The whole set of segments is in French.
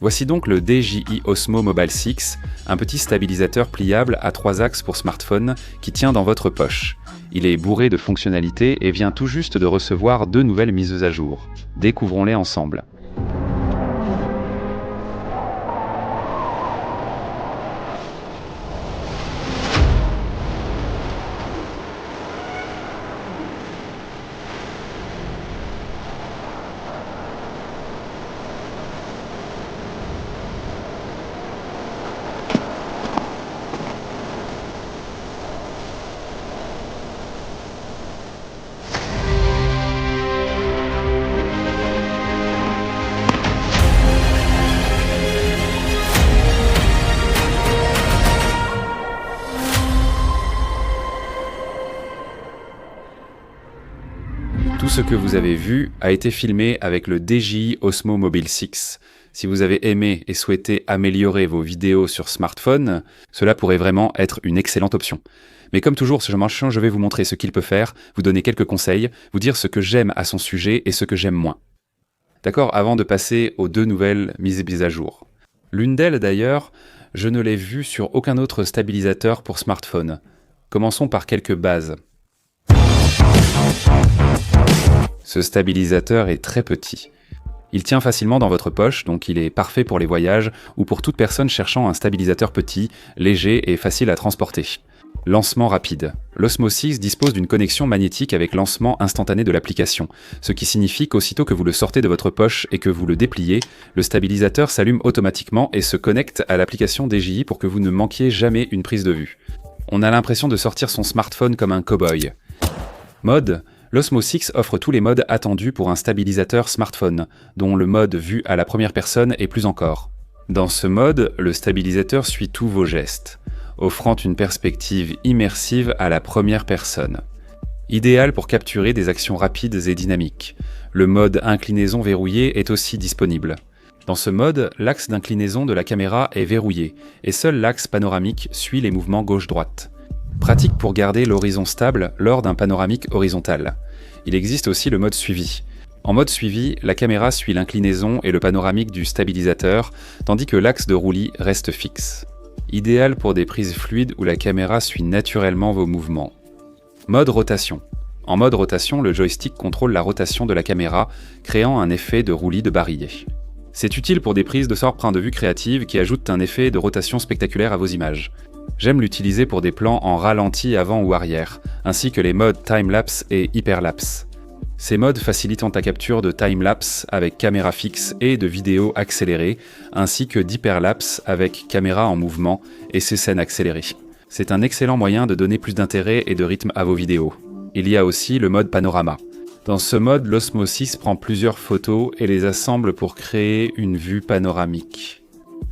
Voici donc le DJI Osmo Mobile 6, un petit stabilisateur pliable à 3 axes pour smartphone qui tient dans votre poche. Il est bourré de fonctionnalités et vient tout juste de recevoir 2 nouvelles mises à jour. Découvrons-les ensemble. Tout ce que vous avez vu a été filmé avec le DJI Osmo Mobile 6. Si vous avez aimé et souhaité améliorer vos vidéos sur smartphone, cela pourrait vraiment être une excellente option. Mais comme toujours, je vais vous montrer ce qu'il peut faire, vous donner quelques conseils, vous dire ce que j'aime à son sujet et ce que j'aime moins. D'accord, avant de passer aux 2 nouvelles mises à jour. L'une d'elles d'ailleurs, je ne l'ai vue sur aucun autre stabilisateur pour smartphone. Commençons par quelques bases. Ce stabilisateur est très petit. Il tient facilement dans votre poche, donc il est parfait pour les voyages ou pour toute personne cherchant un stabilisateur petit, léger et facile à transporter. Lancement rapide. L'Osmo 6 dispose d'une connexion magnétique avec lancement instantané de l'application, ce qui signifie qu'aussitôt que vous le sortez de votre poche et que vous le dépliez, le stabilisateur s'allume automatiquement et se connecte à l'application DJI pour que vous ne manquiez jamais une prise de vue. On a l'impression de sortir son smartphone comme un cow-boy. Mode. L'Osmo 6 offre tous les modes attendus pour un stabilisateur smartphone, dont le mode vue à la première personne et plus encore. Dans ce mode, le stabilisateur suit tous vos gestes, offrant une perspective immersive à la première personne. Idéal pour capturer des actions rapides et dynamiques. Le mode inclinaison verrouillé est aussi disponible. Dans ce mode, l'axe d'inclinaison de la caméra est verrouillé, et seul l'axe panoramique suit les mouvements gauche-droite. Pratique pour garder l'horizon stable lors d'un panoramique horizontal. Il existe aussi le mode suivi. En mode suivi, la caméra suit l'inclinaison et le panoramique du stabilisateur, tandis que l'axe de roulis reste fixe. Idéal pour des prises fluides où la caméra suit naturellement vos mouvements. Mode rotation. En mode rotation, le joystick contrôle la rotation de la caméra, créant un effet de roulis de barillet. C'est utile pour des prises de point de vue créatives qui ajoutent un effet de rotation spectaculaire à vos images. J'aime l'utiliser pour des plans en ralenti avant ou arrière, ainsi que les modes time-lapse et hyperlapse. Ces modes facilitant ta capture de time-lapse avec caméra fixe et de vidéo accélérée, ainsi que d'hyperlapse avec caméra en mouvement et ses scènes accélérées. C'est un excellent moyen de donner plus d'intérêt et de rythme à vos vidéos. Il y a aussi le mode panorama. Dans ce mode, l'Osmo 6 prend plusieurs photos et les assemble pour créer une vue panoramique.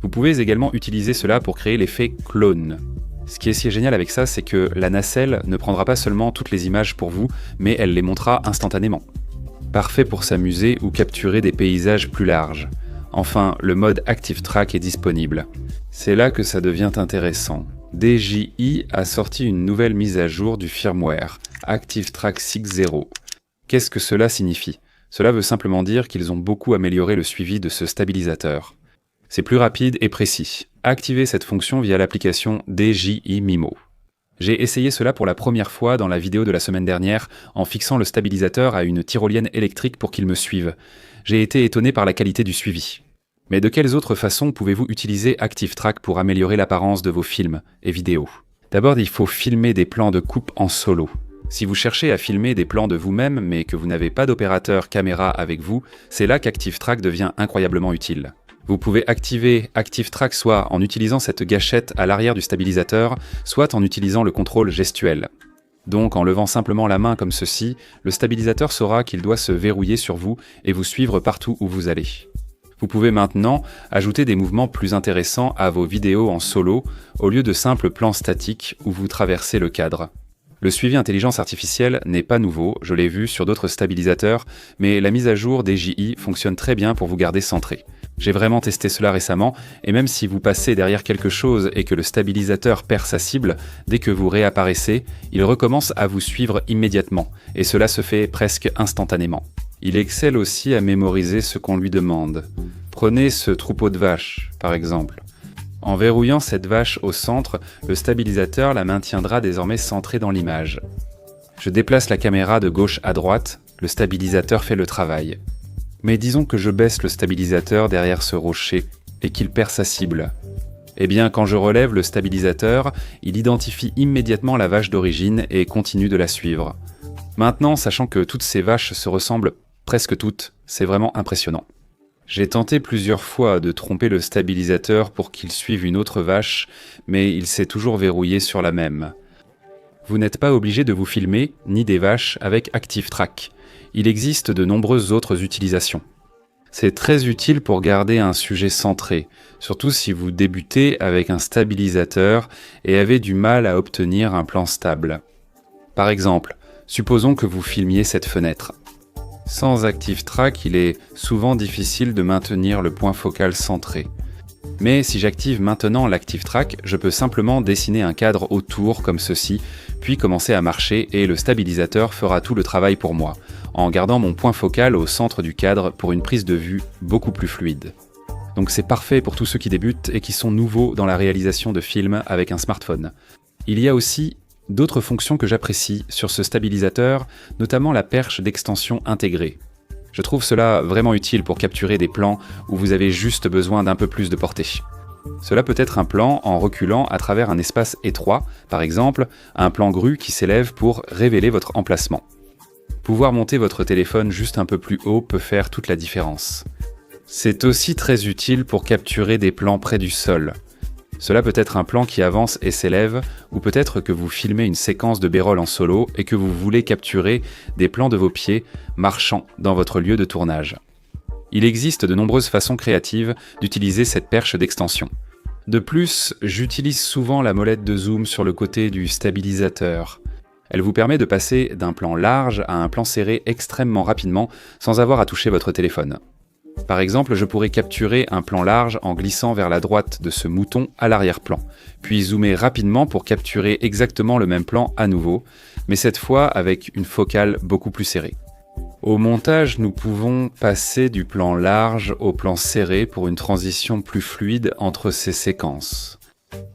Vous pouvez également utiliser cela pour créer l'effet clone. Ce qui est si génial avec ça, c'est que la nacelle ne prendra pas seulement toutes les images pour vous, mais elle les montrera instantanément. Parfait pour s'amuser ou capturer des paysages plus larges. Enfin, le mode Active Track est disponible. C'est là que ça devient intéressant. DJI a sorti une nouvelle mise à jour du firmware, Active Track 6.0. Qu'est-ce que cela signifie? Cela veut simplement dire qu'ils ont beaucoup amélioré le suivi de ce stabilisateur. C'est plus rapide et précis. Activez cette fonction via l'application DJI Mimo. J'ai essayé cela pour la première fois dans la vidéo de la semaine dernière en fixant le stabilisateur à une tyrolienne électrique pour qu'il me suive. J'ai été étonné par la qualité du suivi. Mais de quelles autres façons pouvez-vous utiliser Active Track pour améliorer l'apparence de vos films et vidéos? D'abord, il faut filmer des plans de coupe en solo. Si vous cherchez à filmer des plans de vous-même mais que vous n'avez pas d'opérateur caméra avec vous, c'est là qu'Active Track devient incroyablement utile. Vous pouvez activer Active Track soit en utilisant cette gâchette à l'arrière du stabilisateur, soit en utilisant le contrôle gestuel. Donc en levant simplement la main comme ceci, le stabilisateur saura qu'il doit se verrouiller sur vous et vous suivre partout où vous allez. Vous pouvez maintenant ajouter des mouvements plus intéressants à vos vidéos en solo, au lieu de simples plans statiques où vous traversez le cadre. Le suivi intelligence artificielle n'est pas nouveau, je l'ai vu sur d'autres stabilisateurs, mais la mise à jour DJI fonctionne très bien pour vous garder centré. J'ai vraiment testé cela récemment, et même si vous passez derrière quelque chose et que le stabilisateur perd sa cible, dès que vous réapparaissez, il recommence à vous suivre immédiatement, et cela se fait presque instantanément. Il excelle aussi à mémoriser ce qu'on lui demande. Prenez ce troupeau de vaches, par exemple. En verrouillant cette vache au centre, le stabilisateur la maintiendra désormais centrée dans l'image. Je déplace la caméra de gauche à droite, le stabilisateur fait le travail. Mais disons que je baisse le stabilisateur derrière ce rocher et qu'il perd sa cible. Eh bien, quand je relève le stabilisateur, il identifie immédiatement la vache d'origine et continue de la suivre. Maintenant, sachant que toutes ces vaches se ressemblent presque toutes, c'est vraiment impressionnant. J'ai tenté plusieurs fois de tromper le stabilisateur pour qu'il suive une autre vache, mais il s'est toujours verrouillé sur la même. Vous n'êtes pas obligé de vous filmer, ni des vaches, avec ActiveTrack. Il existe de nombreuses autres utilisations. C'est très utile pour garder un sujet centré, surtout si vous débutez avec un stabilisateur et avez du mal à obtenir un plan stable. Par exemple, supposons que vous filmiez cette fenêtre. Sans ActiveTrack, il est souvent difficile de maintenir le point focal centré. Mais si j'active maintenant l'ActiveTrack, je peux simplement dessiner un cadre autour comme ceci, puis commencer à marcher et le stabilisateur fera tout le travail pour moi, en gardant mon point focal au centre du cadre pour une prise de vue beaucoup plus fluide. Donc c'est parfait pour tous ceux qui débutent et qui sont nouveaux dans la réalisation de films avec un smartphone. Il y a aussi d'autres fonctions que j'apprécie sur ce stabilisateur, notamment la perche d'extension intégrée. Je trouve cela vraiment utile pour capturer des plans où vous avez juste besoin d'un peu plus de portée. Cela peut être un plan en reculant à travers un espace étroit, par exemple un plan grue qui s'élève pour révéler votre emplacement. Pouvoir monter votre téléphone juste un peu plus haut peut faire toute la différence. C'est aussi très utile pour capturer des plans près du sol. Cela peut être un plan qui avance et s'élève, ou peut-être que vous filmez une séquence de b-roll en solo et que vous voulez capturer des plans de vos pieds marchant dans votre lieu de tournage. Il existe de nombreuses façons créatives d'utiliser cette perche d'extension. De plus, j'utilise souvent la molette de zoom sur le côté du stabilisateur. Elle vous permet de passer d'un plan large à un plan serré extrêmement rapidement sans avoir à toucher votre téléphone. Par exemple, je pourrais capturer un plan large en glissant vers la droite de ce mouton à l'arrière-plan, puis zoomer rapidement pour capturer exactement le même plan à nouveau, mais cette fois avec une focale beaucoup plus serrée. Au montage, nous pouvons passer du plan large au plan serré pour une transition plus fluide entre ces séquences.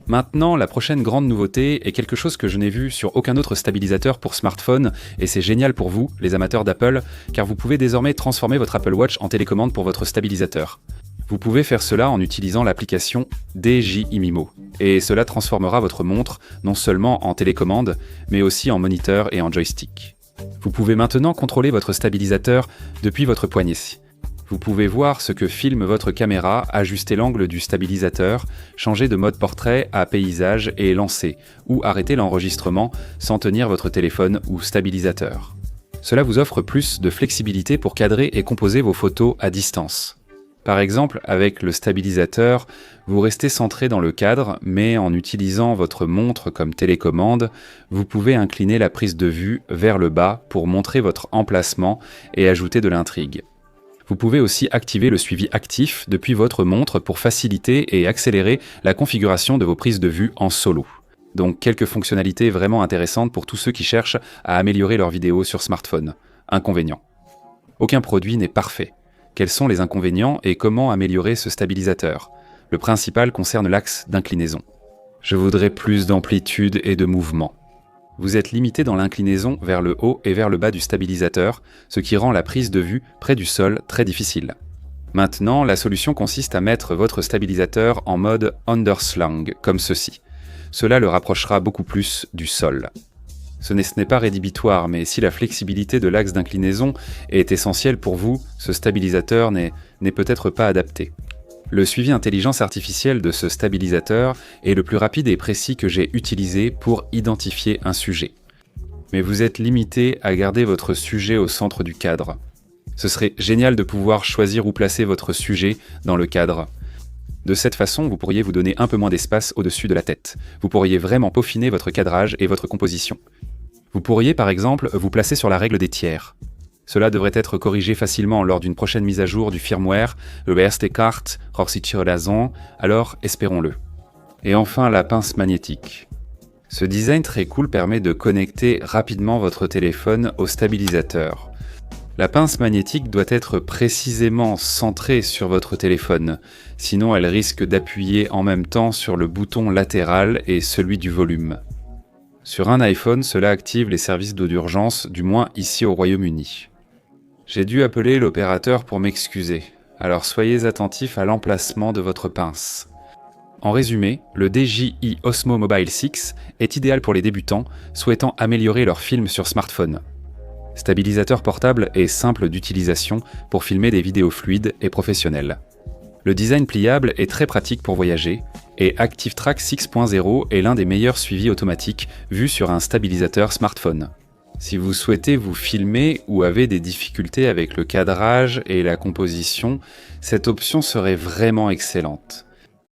Maintenant, la prochaine grande nouveauté est quelque chose que je n'ai vu sur aucun autre stabilisateur pour smartphone, et c'est génial pour vous, les amateurs d'Apple, car vous pouvez désormais transformer votre Apple Watch en télécommande pour votre stabilisateur. Vous pouvez faire cela en utilisant l'application DJI-Mimo, et cela transformera votre montre non seulement en télécommande, mais aussi en moniteur et en joystick. Vous pouvez maintenant contrôler votre stabilisateur depuis votre poignet. Vous pouvez voir ce que filme votre caméra, ajuster l'angle du stabilisateur, changer de mode portrait à paysage et lancer, ou arrêter l'enregistrement sans tenir votre téléphone ou stabilisateur. Cela vous offre plus de flexibilité pour cadrer et composer vos photos à distance. Par exemple, avec le stabilisateur, vous restez centré dans le cadre, mais en utilisant votre montre comme télécommande, vous pouvez incliner la prise de vue vers le bas pour montrer votre emplacement et ajouter de l'intrigue. Vous pouvez aussi activer le suivi actif depuis votre montre pour faciliter et accélérer la configuration de vos prises de vue en solo. Donc quelques fonctionnalités vraiment intéressantes pour tous ceux qui cherchent à améliorer leurs vidéos sur smartphone. Inconvénients. Aucun produit n'est parfait. Quels sont les inconvénients et comment améliorer ce stabilisateur? Le principal concerne l'axe d'inclinaison. Je voudrais plus d'amplitude et de mouvement. Vous êtes limité dans l'inclinaison vers le haut et vers le bas du stabilisateur, ce qui rend la prise de vue près du sol très difficile. Maintenant, la solution consiste à mettre votre stabilisateur en mode underslung, comme ceci. Cela le rapprochera beaucoup plus du sol. Ce n'est pas rédhibitoire, mais si la flexibilité de l'axe d'inclinaison est essentielle pour vous, ce stabilisateur n'est peut-être pas adapté. Le suivi intelligence artificielle de ce stabilisateur est le plus rapide et précis que j'ai utilisé pour identifier un sujet. Mais vous êtes limité à garder votre sujet au centre du cadre. Ce serait génial de pouvoir choisir où placer votre sujet dans le cadre. De cette façon, vous pourriez vous donner un peu moins d'espace au-dessus de la tête. Vous pourriez vraiment peaufiner votre cadrage et votre composition. Vous pourriez par exemple vous placer sur la règle des tiers. Cela devrait être corrigé facilement lors d'une prochaine mise à jour du firmware, le BSD card, alors espérons-le. Et enfin la pince magnétique. Ce design très cool permet de connecter rapidement votre téléphone au stabilisateur. La pince magnétique doit être précisément centrée sur votre téléphone, sinon elle risque d'appuyer en même temps sur le bouton latéral et celui du volume. Sur un iPhone, cela active les services d'eau d'urgence, du moins ici au Royaume-Uni. J'ai dû appeler l'opérateur pour m'excuser, alors soyez attentifs à l'emplacement de votre pince. En résumé, le DJI Osmo Mobile 6 est idéal pour les débutants souhaitant améliorer leur film sur smartphone. Stabilisateur portable et simple d'utilisation pour filmer des vidéos fluides et professionnelles. Le design pliable est très pratique pour voyager et ActiveTrack 6.0 est l'un des meilleurs suivis automatiques vus sur un stabilisateur smartphone. Si vous souhaitez vous filmer ou avez des difficultés avec le cadrage et la composition, cette option serait vraiment excellente.